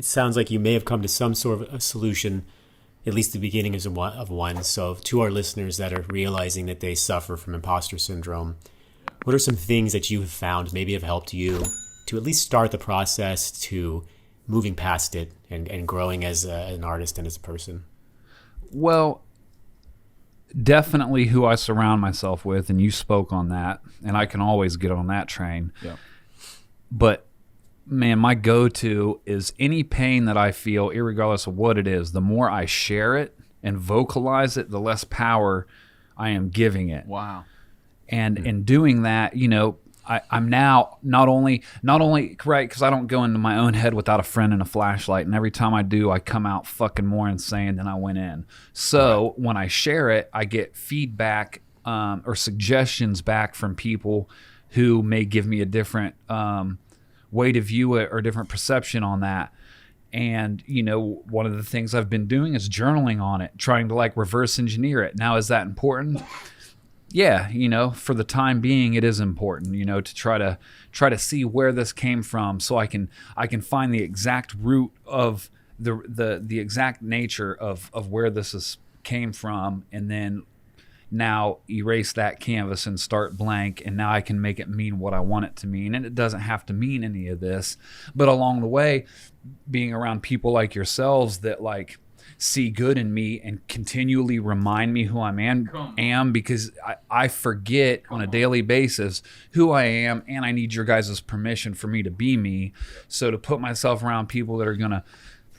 it sounds like you may have come to some sort of a solution, at least the beginning of one. So to our listeners that are realizing that they suffer from imposter syndrome, what are some things that you have found maybe have helped you to at least start the process to moving past it and growing as an artist and as a person? Well, definitely who I surround myself with, and you spoke on that, and I can always get on that train. Yeah. But man, my go-to is any pain that I feel, irregardless of what it is, the more I share it and vocalize it, the less power I am giving it. Wow. And in doing that, you know, I'm now not only right, because I don't go into my own head without a friend and a flashlight, and every time I do, I come out fucking more insane than I went in. So when I share it, I get feedback or suggestions back from people who may give me a different way to view it or a different perception on that. And, you know, one of the things I've been doing is journaling on it, trying to like reverse engineer it. Now, is that important? Yeah, you know, for the time being, it is important, you know, to try to see where this came from, so I can find the exact root of the exact nature of where this came from, and then now erase that canvas and start blank, and now I can make it mean what I want it to mean. And it doesn't have to mean any of this, but along the way, being around people like yourselves that like see good in me and continually remind me who I am, because I forget on a daily basis who I am, and I need your guys' permission for me to be me. So to put myself around people that are going to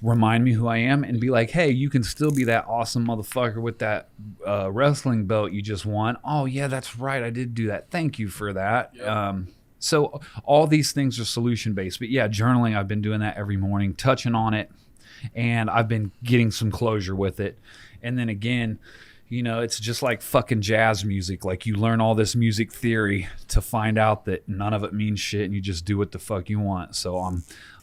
remind me who I am and be like, hey, you can still be that awesome motherfucker with that wrestling belt you just won. Oh yeah, that's right, I did do that. Thank you for that. Yep. So all these things are solution based, but yeah, journaling, I've been doing that every morning, touching on it, and I've been getting some closure with it. And then again, you know, it's just like fucking jazz music. Like you learn all this music theory to find out that none of it means shit, and you just do what the fuck you want. So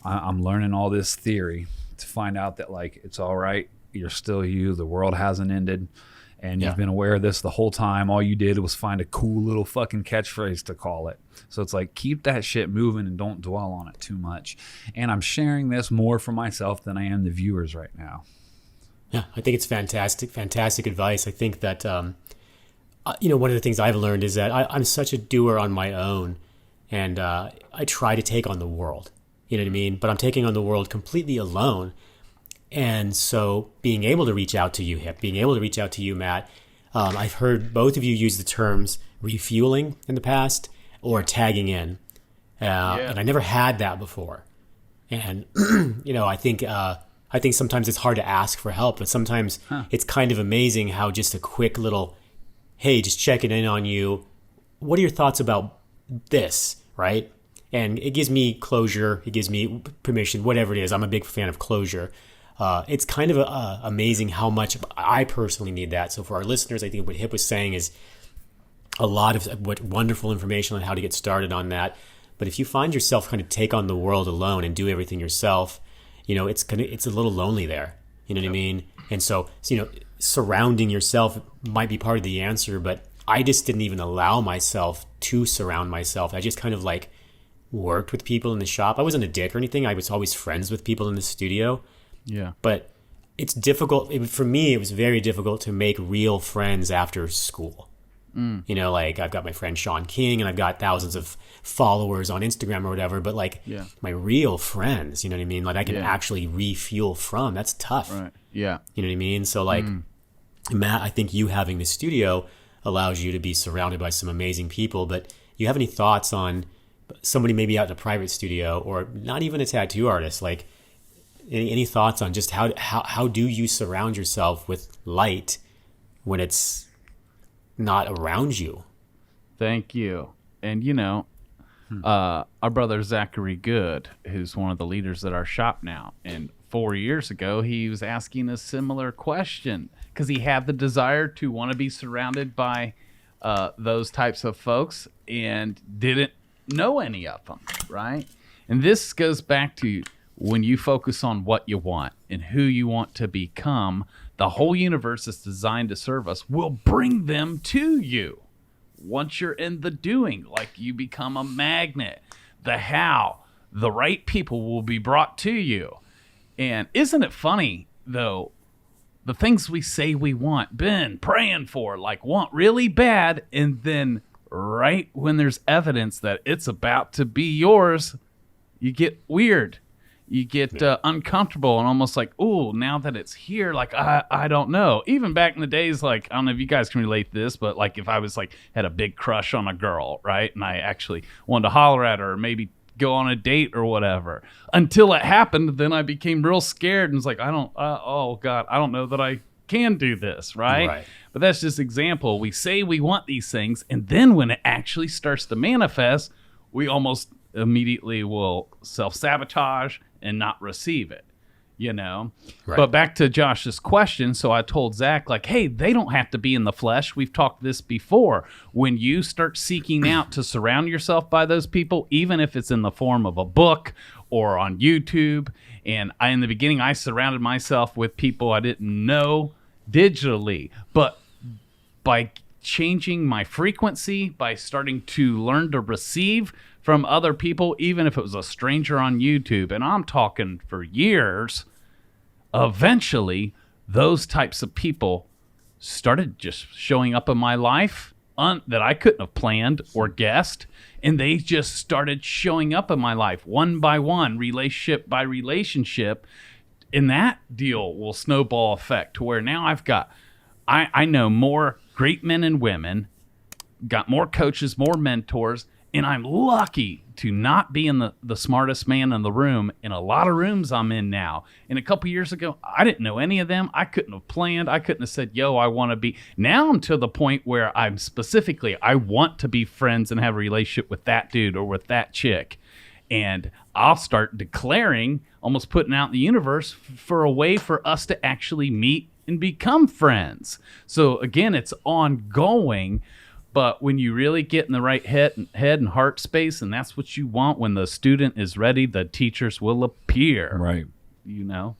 I'm learning all this theory to find out that like it's all right, you're still you, the world hasn't ended, and you've been aware of this the whole time. All you did was find a cool little fucking catchphrase to call it. So it's like, keep that shit moving and don't dwell on it too much. And I'm sharing this more for myself than I am the viewers right now. Yeah, I think it's fantastic advice. I think that you know, one of the things I've learned is that I'm such a doer on my own, and I try to take on the world. You know what I mean? But I'm taking on the world completely alone. And so being able to reach out to you, Hip, being able to reach out to you, Matt, I've heard both of you use the terms refueling in the past or tagging in. And I never had that before. And, you know, I think sometimes it's hard to ask for help, but sometimes it's kind of amazing how just a quick little, hey, just checking in on you. What are your thoughts about this, right? And it gives me closure. It gives me permission, whatever it is. I'm a big fan of closure. It's kind of amazing how much I personally need that. So for our listeners, I think what Hip was saying is a lot of what wonderful information on how to get started on that. But if you find yourself kind of take on the world alone and do everything yourself, you know, it's a little lonely there. You know what I mean? And so, you know, surrounding yourself might be part of the answer, but I just didn't even allow myself to surround myself. I just kind of like worked with people in the shop. I wasn't a dick or anything. I was always friends with people in the studio. Yeah. But it's difficult. For me, it was very difficult to make real friends after school. You know, like I've got my friend Sean King and I've got thousands of followers on Instagram or whatever, but like my real friends, you know what I mean? Like I can actually refuel from. That's tough. Right. Yeah. You know what I mean? So like, Matt, I think you having the studio allows you to be surrounded by some amazing people, but you have any thoughts on somebody maybe out in a private studio or not even a tattoo artist, like any thoughts on just how do you surround yourself with light when it's not around you? Thank you. And you know, our brother Zachary Good, who's one of the leaders at our shop now, and 4 years ago he was asking a similar question because he had the desire to want to be surrounded by those types of folks and didn't know any of them, right? And this goes back to when you focus on what you want and who you want to become, the whole universe is designed to serve us, will bring them to you. Once you're in the doing, like you become a magnet, the how, the right people will be brought to you. And isn't it funny, though, the things we say we want, been praying for, like want really bad, and then right when there's evidence that it's about to be yours, you get weird. You get uncomfortable and almost like, oh, now that it's here, like, I don't know. Even back in the days, like, I don't know if you guys can relate to this, but like if I was like, had a big crush on a girl, right? And I actually wanted to holler at her or maybe go on a date or whatever. Until it happened, then I became real scared and was like, oh God, I don't know that I can do this, right? But that's just example. We say we want these things, and then when it actually starts to manifest, we almost immediately will self-sabotage and not receive it, you know? Right. But back to Josh's question, so I told Zach, like, hey, they don't have to be in the flesh. We've talked this before. When you start seeking out to surround yourself by those people, even if it's in the form of a book or on YouTube, and in the beginning, I surrounded myself with people I didn't know digitally, but by changing my frequency, by starting to learn to receive from other people, even if it was a stranger on YouTube, and I'm talking for years, eventually those types of people started just showing up in my life that I couldn't have planned or guessed, and they just started showing up in my life one by one, relationship by relationship, and that deal will snowball effect to where now I know more great men and women, got more coaches, more mentors, and I'm lucky to not be in the smartest man in the room in a lot of rooms I'm in now. And a couple years ago, I didn't know any of them. I couldn't have planned. I couldn't have said, yo, I want to be. Now I'm to the point where I want to be friends and have a relationship with that dude or with that chick. And I'll start declaring, almost putting out in the universe for a way for us to actually meet and become friends. So again, it's ongoing. But when you really get in the right head and heart space, and that's what you want, when the student is ready, the teachers will appear. Right. You know?